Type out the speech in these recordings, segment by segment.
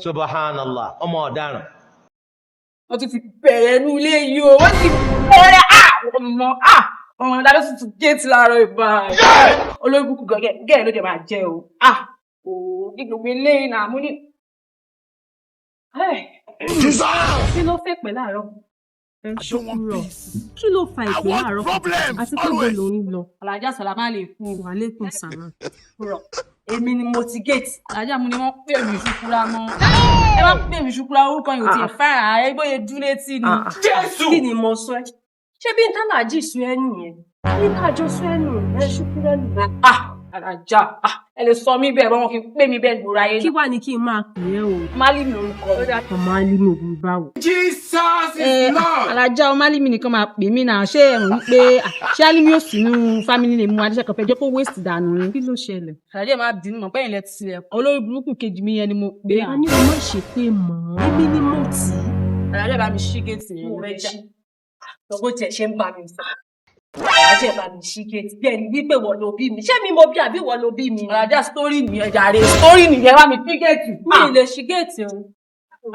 Subhanallah, ọmọ ọ̀daràn. Wọ́n tún ti bẹ̀rẹ̀ inú ilé yìí o, wọ́n ti bẹ̀rẹ̀ ọmọ dáadọ́ sì tún géètì láàárọ̀ ìbá olóògùn gẹ́ẹ̀ ló dẹ̀ máa jẹ́ o. Gbogbo eléyìí náà mú ní. Kí ló fẹ́ pẹ̀ láàárọ̀? Ṣùkúrọ̀. Kí ló fa ìpè láàárọ̀? Àti pé bó ló ń lọ? Alájà Sàlámà lè fún Wa alaikum salam. Ṣùkúrọ̀. Èmi ni mo ti géètì. Alájà mu ni wọ́n pè mí Ṣùkúrà mọ́. Ẹ má pè mí Ṣùkúrà orúkọ yìí ò tiẹ̀ fẹ́ràn ààrẹ bóyá dúró tí ni. Jésù! Kí ni mo sọ ẹ́? Ṣé bí n tá làájì sún ẹ́ nìyẹn? Bí n kájọ sún ẹ́ nìyẹn Ṣùkúrà nìyẹn. Alájà ẹ lè sọ mí bẹ́ẹ̀ bọ́n kí n pè mí bẹ́ẹ̀ lóra ayé náà. Kí wá ni kí n máa pè é o? Málìmí orúkọ mi. Ọmọ Alimi ògùn báwo? Jesus is Lord. Alájà ọmọ Alimi nìkan máa pè mí náà ṣé ẹ̀rùn wípé ṣé Alimi ò sínú fámìlì lè mú adéṣẹ́ kan fẹ́ jẹ́ kó waste dànù ni. Kí ló ṣẹlẹ̀? Alájà máa bínú mọ̀ pé ilẹ̀ ti sílẹ̀ olórí burúkú kejì mi yẹn ni mo pè é. A ní o má ṣe pé mọ́. Èmi ni mo tì í. Alájà bá mi ṣí géètì yẹn lẹ́jà. Lọ́gbọ́n tiẹ̀ ṣe ń bá mi sọ. Alájà bá mi ṣí géètì bẹ́ẹ̀ ni wípé wọ́n ló bí mi. Ṣé mi mo bí àbí wọ́n ló bí mi? Alájà sítórì nìyẹn jàre. Sítórì nìyẹn wá mi ṣí géètì. Mi ì lè ṣí géètì o.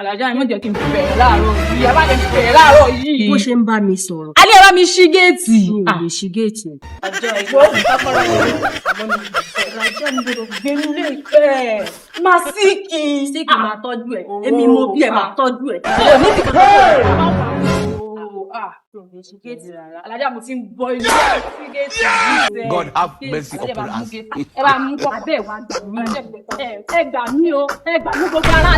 Alájà yìí má jẹ́ kí n fi bẹ̀rẹ̀ láàárọ̀ yìí. Ẹ má jẹ́ kí n fi bẹ̀rẹ̀ láàárọ̀ yìí. Bó ṣe ń bá mi sọ̀rọ̀. Alẹ́ bá mi ṣí géètì. Mi ò lè ṣí géètì. Àjọ ìgbó ìtọ́kọ̀rọ̀ yẹn. Àmọ́ mi Alájà mi gbọdọ̀ gbé nílé ìfẹ́. Máa síkì. Síkì máa tọ́jú ẹ̀. Èmi mo bí ẹ̀ máa tọ́jú ẹ̀. Alájà mo ti ń bọ ilé sí géètì yìí. God have mercy upon us. Ẹ bá mú kọ́ abẹ́ ẹ̀ wá gbà mí. Ẹ gbà mí o, ẹ gbà mí gbogbo ara.